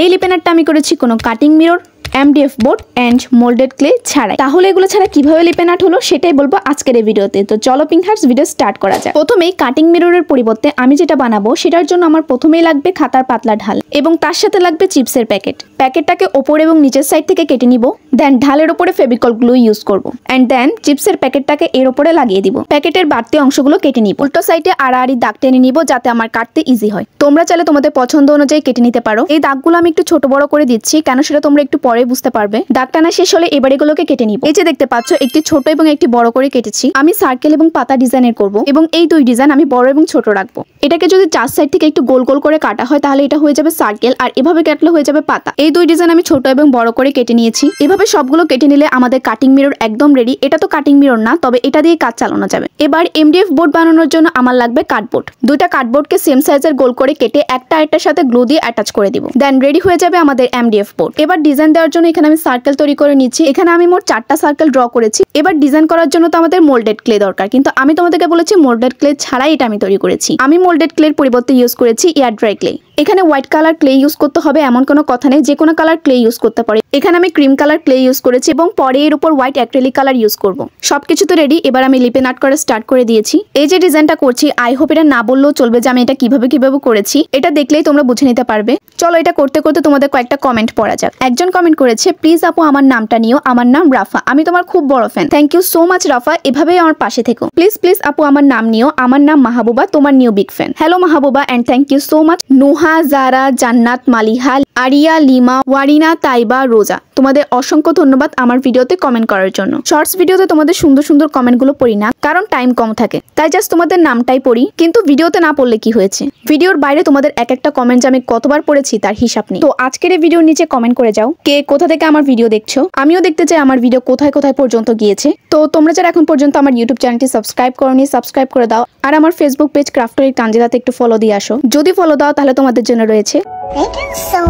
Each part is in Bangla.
এই লিপেন আর্টটা আমি করেছি কোনো cutting mirror, MDF board and moulded clay ছাড়াই। তাহলে এগুলো ছাড়া কিভাবে লিপেন আর্ট হলো সেটাই বলবো আজকের এই ভিডিওতে। তো চলো পিঙ্ক হার্টস ভিডিও স্টার্ট করা যাক। প্রথমেই কাটিং মিররের পরিবর্তে আমি যেটা বানাবো সেটার জন্য আমার প্রথমেই লাগবে খাতার পাতলা ঢাল এবং তার সাথে লাগবে চিপসের প্যাকেট। প্যাকেটটাকে ওপর এবং নিচের সাইড থেকে কেটে নিব, দেন ঢালের উপরে ফেভিকল গ্লু ইউজ করব এন্ড দেন চিপসের প্যাকেটটাকে এর উপরে লাগিয়ে দিব। প্যাকেটের বাড়তি অংশগুলো কেটে নিব। উল্টো সাইডে আড়াআড়ি দাগ টেনে নিব যাতে আমার কাটতে ইজি হয়। তোমরা চাইলে তোমাদের পছন্দ অনুযায়ী কেটে নিতে পারো। এই দাগগুলো আমি একটু ছোট বড় করে দিচ্ছি কেন সেটা তোমরা একটু পরে বুঝতে পারবে। দাগ টানা শেষ হলে এবার এগুলোকে কেটে নিব। এই যে দেখতে পাচ্ছ একটি ছোট এবং একটি বড় করে কেটেছি। আমি সার্কেল এবং পাতা ডিজাইনের করব এবং এই দুই ডিজাইন আমি বড় এবং ছোট রাখবো। এটাকে যদি চার সাইড থেকে একটু গোল গোল করে কাটা হয় তাহলে এটা হয়ে যাবে সার্কেল, আর এভাবে কাটলে হয়ে যাবে পাতা। এই দুই ডিজাইন আমি ছোট এবং বড় করে কেটে নিয়েছি। এভাবে সবগুলো কেটে নিলে আমাদের কাটিং মিরর একদম রেডি। এটা তো কাটিং মিরর না, তবে এটা দিয়ে কাজ চালানো যাবে। এবার MDF বোর্ড বানানোর জন্য আমার লাগবে কার্ডবোর্ড। দুইটা কার্ডবোর্ডকে সেম সাইজের গোল করে কেটে একটা আরেকটার সাথে গ্লু দিয়ে অ্যাটাচ করে দিব। দেন রেডি হয়ে যাবে আমাদের MDF বোর্ড। এবার ডিজাইন দেওয়ার জন্য এখানে আমি সার্কেল তৈরি করে নিচ্ছি। এখানে আমি মোট 4টা সার্কেল ড্র করেছি। এবার ডিজাইন করার জন্য তো আমাদের মোল্ডেড ক্লে দরকার, কিন্তু আমি তোমাদেরকে বলেছি মোল্ডেড ক্লে ছাড়াই এটা আমি তৈরি করেছি। আমি মোল্ডেড ক্লের পরিবর্তে ইউজ করেছি এয়ার ড্রাই ক্লে। এখানে হোয়াইট কালার ক্লে ইউজ করতে হবে এমন কোনো কথা নেই, যে কোনো কালার ক্লে ইউজ করতে পারে। এখানে আমি ক্রিম কালার ক্লে ইউজ করেছি এবং পরে এর উপর হোয়াইট অ্যাক্রিলিক কালার ইউজ করব। সবকিছু তো রেডি। এবার আমি লিপেন আর্ট করা স্টার্ট করে দিয়েছি। এই যে ডিজাইনটা করছি, আই হোপ এটা না বললেও চলবে যে আমি এটা কিভাবে করেছি। এটা দেখলেই তোমরা বুঝে নিতে পারবে। চলো এটা করতে করতে তোমাদের কয়েকটা কমেন্ট পড়া যাক। একজন কমেন্ট করেছে, প্লিজ আপু আমার নামটা নিও, আমার নাম রাফা, আমি তোমার খুব বড় fan. Thank you so much Rafa, এভাবেই আমার পাশে থেকো। প্লিজ প্লিজ আপু আমার নাম নিও, আমার নাম মাহবুবা, তোমার new big fan. Hello Mahbuba and thank you so much. Noha, Zara, Jannat, Maliha, Aria, Lima, Warina, Taiba, Roza, তোমাদের অসংখ্য ধন্যবাদ আমার ভিডিওতে কমেন্ট করার জন্য। শর্টস ভিডিওতে তোমাদের সুন্দর সুন্দর কমেন্টগুলো পড়ি না, কারণ টাইম কম থাকে, তাই জাস্ট তোমাদের নামটাই পড়ি। কিন্তু ভিডিওতে না পড়লে কি হয়েছে, ভিডিওর বাইরে তোমাদের এক একটা কমেন্ট আমি কতবার পড়েছি তার হিসাব নেই। তো আজকের এই ভিডিওর নিচে কমেন্ট করে যাও কে কোথা থেকে আমার ভিডিও দেখছো। আমিও দেখতে চাই আমার ভিডিও কোথায় কোথায় পর্যন্ত গিয়েছে। তো তোমরা যারা এখন পর্যন্ত আমার ইউটিউব চ্যানেলটি সাবস্ক্রাইব করোনি, সাবস্ক্রাইব করে দাও। আর আমার ফেসবুক পেজ ক্রাফটরি তানজিলাতে একটু ফলো দিয়ে আসো। যদি ফলো দাও তাহলে তোমাদের জন্য রয়েছে।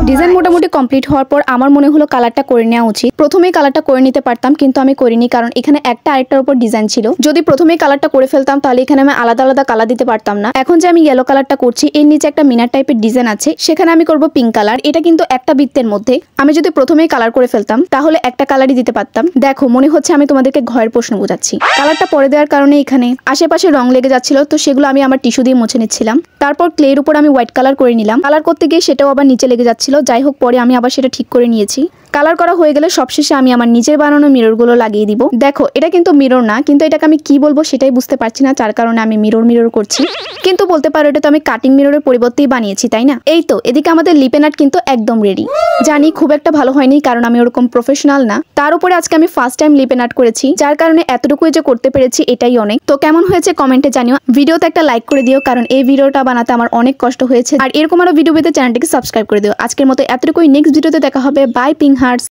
ডিজাইন মোটামুটি কমপ্লিট হওয়ার পর আমার মনে হলো কালারটা করে নেওয়া উচিত। প্রথমেই কালারটা করে নিতে পারতাম, কিন্তু আমি করিনি, কারণ এখানে একটা আরেকটার উপর ডিজাইন ছিল। যদি প্রথমেই কালারটা করে ফেলতাম তাহলে এখানে আমি আলাদা আলাদা কালার দিতে পারতাম না। এখন যে আমি ইয়েলো কালারটা করছি, এর নিচে একটা মিনার টাইপের ডিজাইন আছে, সেখানে আমি করব পিঙ্ক কালার। এটা কিন্তু একটা বৃত্তের মধ্যে। আমি যদি প্রথমেই কালার করে ফেলতাম তাহলে একটা কালারই দিতে পারতাম। দেখো মনে হচ্ছে আমি তোমাদেরকে ঘরের প্রশ্ন বোঝাচ্ছি। কালারটা পরে দেওয়ার কারণে এখানে আশেপাশে রং লেগে যাচ্ছিল, তো সেগুলো আমি আমার টিস্যু দিয়ে মুছে নিচ্ছিলাম। তারপর ক্লের উপর আমি হোয়াইট কালার করে নিলাম। কালার করতে গিয়ে সেটাও আবার নিচে লেগে যাচ্ছিল। যাই হোক, পরে আমি আবার সেটা ঠিক করে নিয়েছি। কালার করা হয়ে গেলে সবশেষে আমি আমার নিজের বানানো মিররগুলো লাগিয়ে দিব। দেখো এটা কিন্তু মিরর না, কিন্তু এটাকে আমি কি বলবো সেটাই বুঝতে পারছি না, যার কারণে আমি মিরর করছি। কিন্তু বলতে পারো এটা তো আমি কাটিং মিররের পরিবর্তেই বানিয়েছি, তাই না? এই তো এদিকে আমাদের লিপেন আর্ট কিন্তু একদম রেডি। জানি খুব একটা ভালো হয়নি, কারণ আমি ওরকম প্রফেশনাল না। তার উপরে আজকে আমি ফার্স্ট টাইম লিপেন আর্ট করেছি, যার কারণে এতটুকুই যে করতে পেরেছি এটাই অনেক। তো কেমন হয়েছে কমেন্টে জানিও। ভিডিওতে একটা লাইক করে দিও, কারণ এই ভিডিওটা বানাতে আমার অনেক কষ্ট হয়েছে। আর এরকম আরো ভিডিও পেতে চ্যানেলটিকে সাবস্ক্রাইব করে দিও। আজকের মতো এতটুকুই। নেক্সট ভিডিওতে দেখা হবে। Bye pink hertz.